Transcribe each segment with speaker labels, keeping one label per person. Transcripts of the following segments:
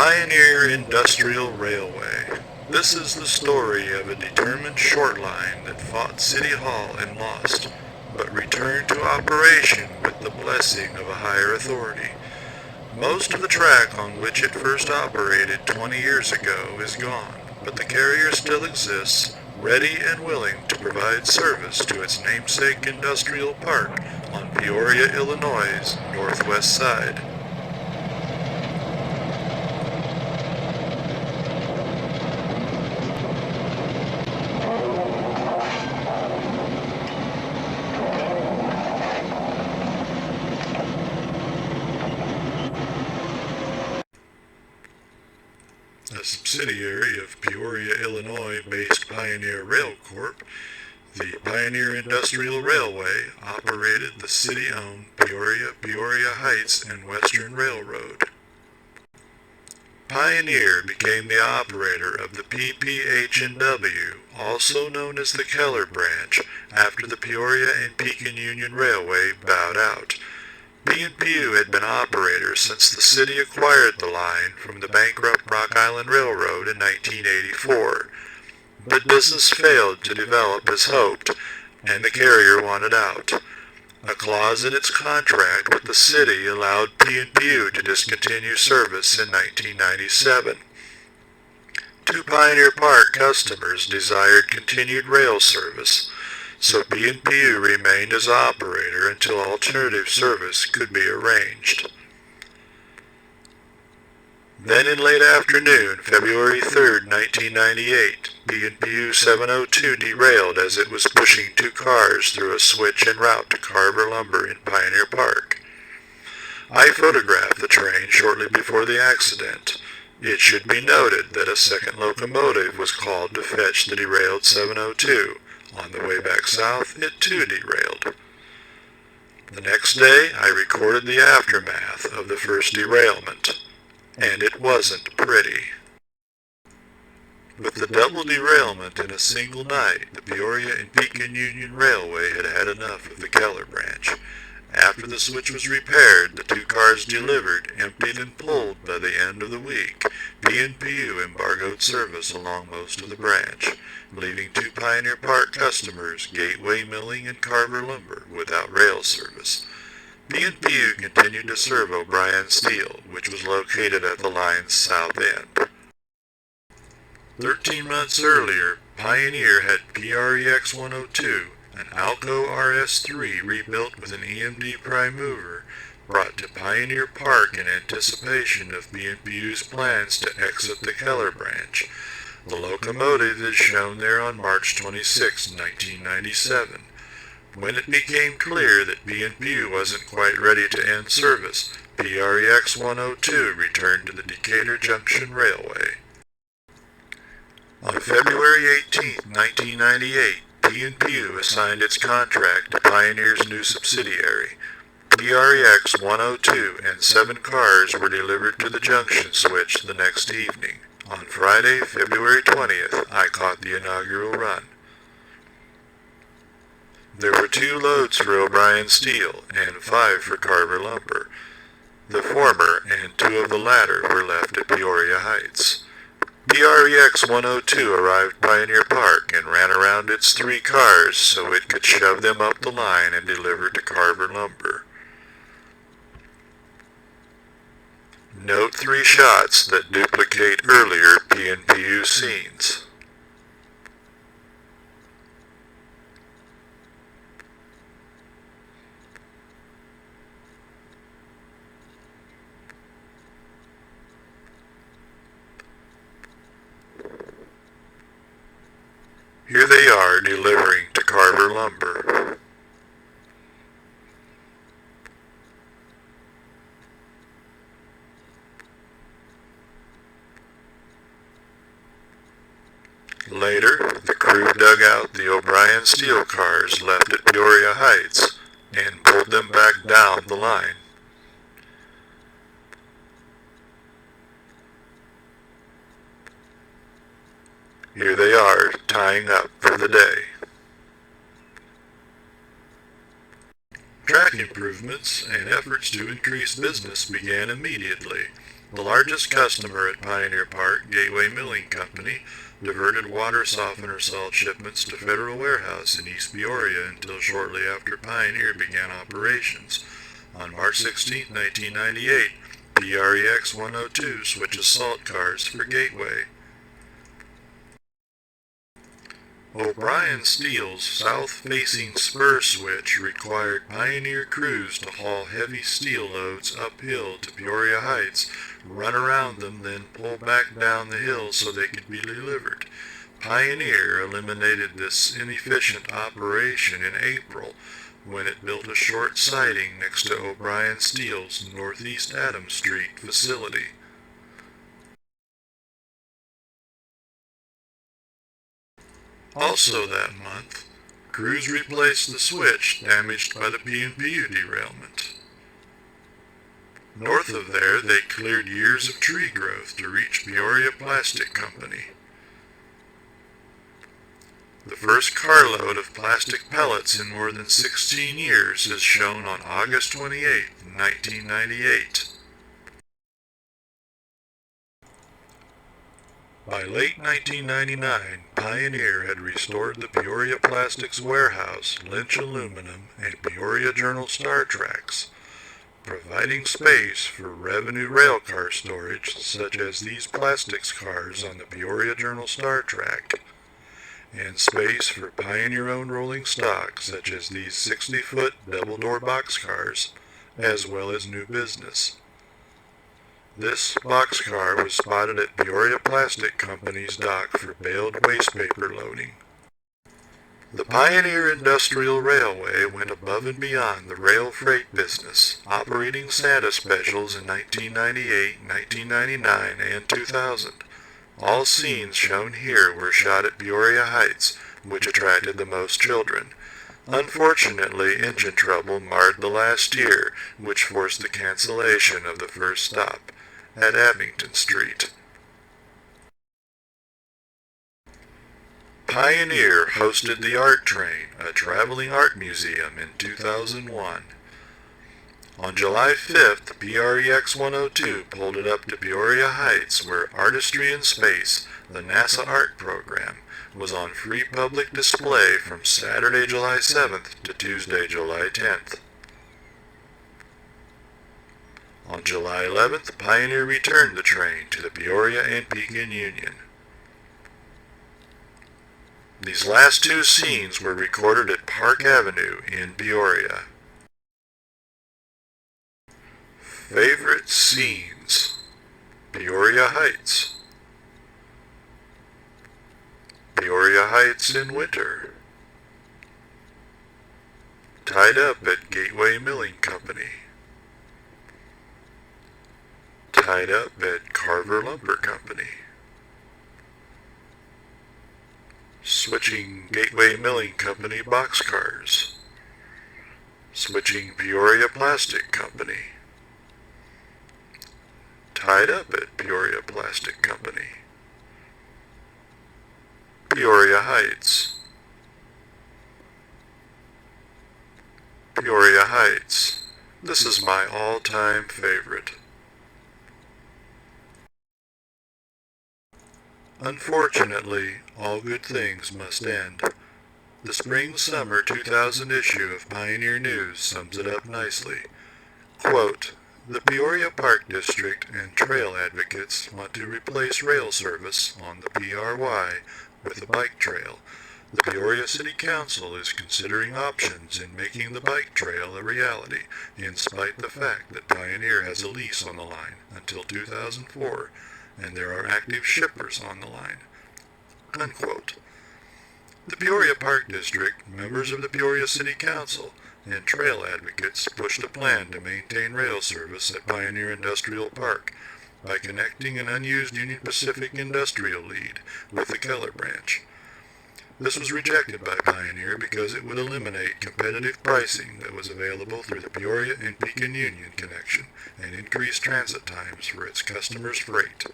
Speaker 1: Pioneer Industrial Railway. This is the story of a determined short line that fought City Hall and lost, but returned to operation with the blessing of a higher authority. Most of the track on which it first operated 20 years ago is gone, but the carrier still exists, ready and willing to provide service to its namesake industrial park on Peoria, Illinois' northwest side. A subsidiary of Peoria, Illinois-based Pioneer Rail Corp., the Pioneer Industrial Railway operated the city-owned Peoria Heights and Western Railroad. Pioneer became the operator of the PPHW, also known as the Keller Branch, after the Peoria and Pekin Union Railway bowed out. P&PU had been operator since the city acquired the line from the bankrupt Rock Island Railroad in 1984. But business failed to develop as hoped, and the carrier wanted out. A clause in its contract with the city allowed P&PU to discontinue service in 1997. Two Pioneer Park customers desired continued rail service, so P&PU remained as operator until alternative service could be arranged. Then in late afternoon, February 3, 1998, P&PU 702 derailed as it was pushing two cars through a switch en route to Carver Lumber in Pioneer Park. I photographed the train shortly before the accident. It should be noted that a second locomotive was called to fetch the derailed 702. On the way back south, it too derailed. The next day, I recorded the aftermath of the first derailment, and it wasn't pretty. With the double derailment in a single night, the Peoria and Pekin Union Railway had had enough of the Keller Branch. After the switch was repaired, the two cars delivered, emptied and pulled by the end of the week. P&PU embargoed service along most of the branch, leaving two Pioneer Park customers, Gateway Milling and Carver Lumber, without rail service. P&PU continued to serve O'Brien Steel, which was located at the line's south end. 13 months earlier, Pioneer had PREX 102, an Alco RS3 rebuilt with an EMD prime mover, brought to Pioneer Park in anticipation of P&PU's plans to exit the Keller Branch. The locomotive is shown there on March 26, 1997. When it became clear that P&PU wasn't quite ready to end service, PREX 102 returned to the Decatur Junction Railway. On February 18, 1998, P&PU assigned its contract to Pioneer's new subsidiary. PREX 102 and 7 cars were delivered to the junction switch the next evening. On Friday, February 20th, I caught the inaugural run. There were 2 loads for O'Brien Steel and 5 for Carver Lumber. The former and 2 of the latter were left at Peoria Heights. PREX 102 arrived Pioneer Park and ran around its 3 cars so it could shove them up the line and deliver to Carver Lumber. Note 3 shots that duplicate earlier P&PU scenes. Here they are delivering to Carver Lumber. Later, the crew dug out the O'Brien Steel cars left at Peoria Heights and pulled them back down the line. Here they are, tying up for the day. Track improvements and efforts to increase business began immediately. The largest customer at Pioneer Park, Gateway Milling Company, diverted water softener salt shipments to Federal Warehouse in East Peoria until shortly after Pioneer began operations. On March 16, 1998, PREX 102 switches salt cars for Gateway. O'Brien Steel's south-facing spur switch required Pioneer crews to haul heavy steel loads uphill to Peoria Heights, run around them, then pull back down the hill so they could be delivered. Pioneer eliminated this inefficient operation in April when it built a short siding next to O'Brien Steel's Northeast Adams Street facility. Also that month, crews replaced the switch damaged by the P&PU derailment. North of there, they cleared years of tree growth to reach Peoria Plastic Company. The first carload of plastic pellets in more than 16 years is shown on August 28, 1998. By late 1999, Pioneer had restored the Peoria Plastics Warehouse, Lynch Aluminum, and Peoria Journal Star Tracks, providing space for revenue railcar storage such as these plastics cars on the Peoria Journal Star Track, and space for Pioneer-owned rolling stock such as these 60-foot double-door boxcars, as well as new business. This boxcar was spotted at Peoria Plastic Company's dock for baled waste paper loading. The Pioneer Industrial Railway went above and beyond the rail freight business, operating Santa specials in 1998, 1999, and 2000. All scenes shown here were shot at Peoria Heights, which attracted the most children. Unfortunately, engine trouble marred the last year, which forced the cancellation of the first stop at Abington Street. Pioneer hosted the Art Train, a traveling art museum, in 2001. On July 5th, PREX 102 pulled it up to Peoria Heights, where Artistry in Space, the NASA art program, was on free public display from Saturday, July 7th to Tuesday, July 10th. On July 11th, Pioneer returned the train to the Peoria and Pekin Union. These last two scenes were recorded at Park Avenue in Peoria. Favorite scenes: Peoria Heights. Peoria Heights in winter. Tied up at Gateway Milling Company. Tied up at Carver Lumber Company. Switching Gateway Milling Company boxcars. Switching Peoria Plastic Company. Tied up at Peoria Plastic Company. Peoria Heights. Peoria Heights. This is my all-time favorite. Unfortunately, all good things must end. The spring-summer 2000 issue of Pioneer News sums it up nicely. Quote, "The Peoria Park District and trail advocates want to replace rail service on the PRY with a bike trail. The Peoria City Council is considering options in making the bike trail a reality, in spite the fact that Pioneer has a lease on the line until 2004, and there are active shippers on the line." Unquote. The Peoria Park District, members of the Peoria City Council, and trail advocates pushed a plan to maintain rail service at Pioneer Industrial Park by connecting an unused Union Pacific industrial lead with the Keller branch. This was rejected by Pioneer because it would eliminate competitive pricing that was available through the Peoria and Pekin Union connection and increase transit times for its customers' freight.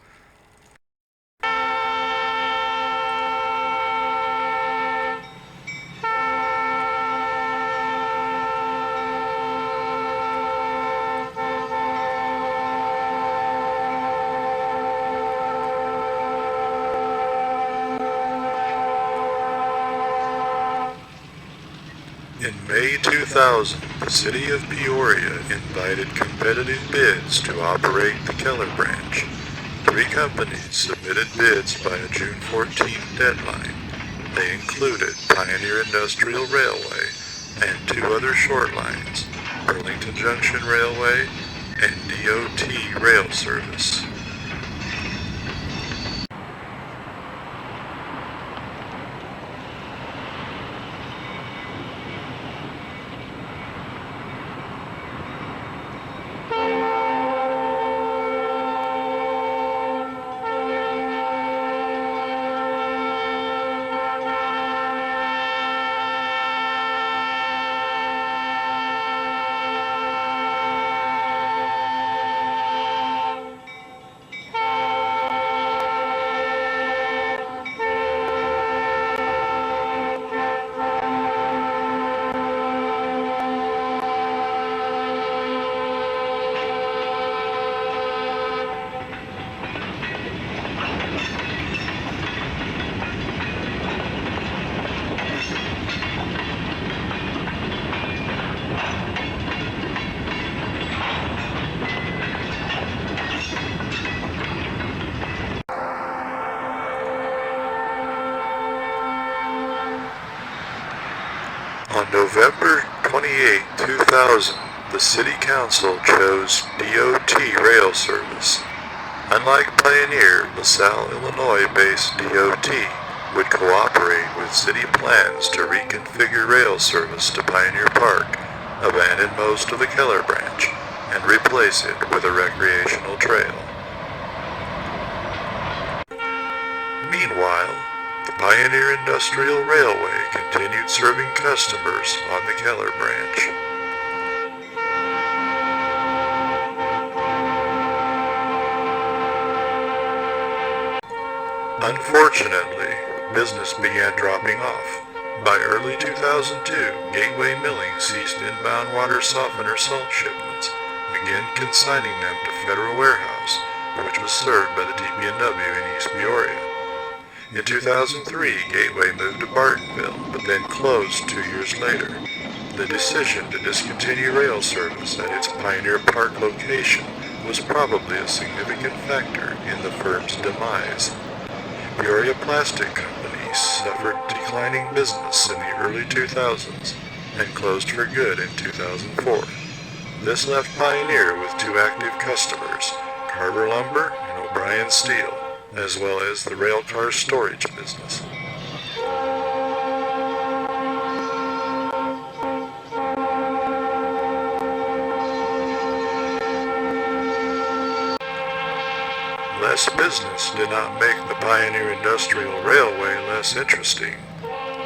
Speaker 1: In May 2000, the city of Peoria invited competitive bids to operate the Keller branch. 3 companies submitted bids by a June 14th deadline. They included Pioneer Industrial Railway and 2 other short lines, Burlington Junction Railway and DOT Rail Service. On November 28, 2000, the City Council chose DOT Rail Service. Unlike Pioneer, LaSalle, Illinois-based DOT would cooperate with city plans to reconfigure rail service to Pioneer Park, abandon most of the Keller branch, and replace it with a recreational trail. Meanwhile, the Pioneer Industrial Railway continued serving customers on the Keller branch. Unfortunately, business began dropping off. By early 2002, Gateway Milling ceased inbound water softener salt shipments, began consigning them to Federal Warehouse, which was served by the TP&W in East Peoria. In 2003, Gateway moved to Bartonville, but then closed 2 years later. The decision to discontinue rail service at its Pioneer Park location was probably a significant factor in the firm's demise. Peoria Plastic Company suffered declining business in the early 2000s and closed for good in 2004. This left Pioneer with 2 active customers, Carver Lumber and O'Brien Steel, as well as the railcar storage business. Less business did not make the Pioneer Industrial Railway less interesting.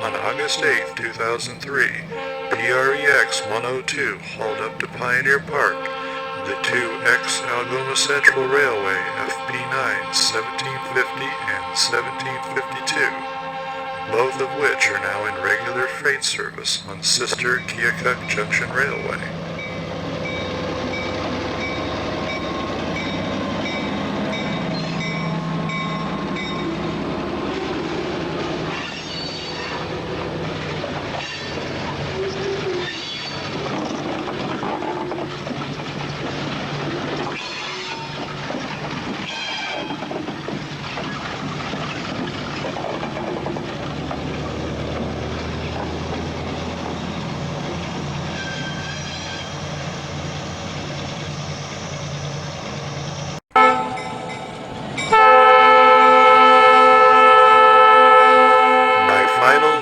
Speaker 1: On August 8, 2003, PREX 102 hauled up to Pioneer Park the 2 ex-Algoma Central Railway FP9s 1750 and 1752, both of which are now in regular freight service on sister Keokuk Junction Railway.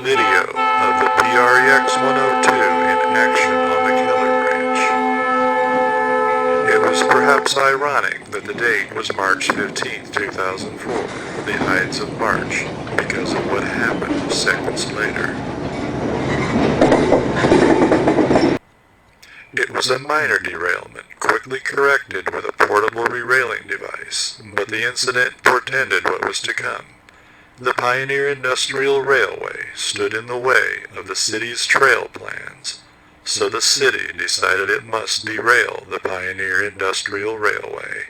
Speaker 1: Video of the PREX 102 in action on the Keller branch. It was perhaps ironic that the date was March 15, 2004, the Ides of March, because of what happened seconds later. It was a minor derailment, quickly corrected with a portable re-railing device, but the incident portended what was to come. The Pioneer Industrial Railway stood in the way of the city's trail plans, so the city decided it must derail the Pioneer Industrial Railway.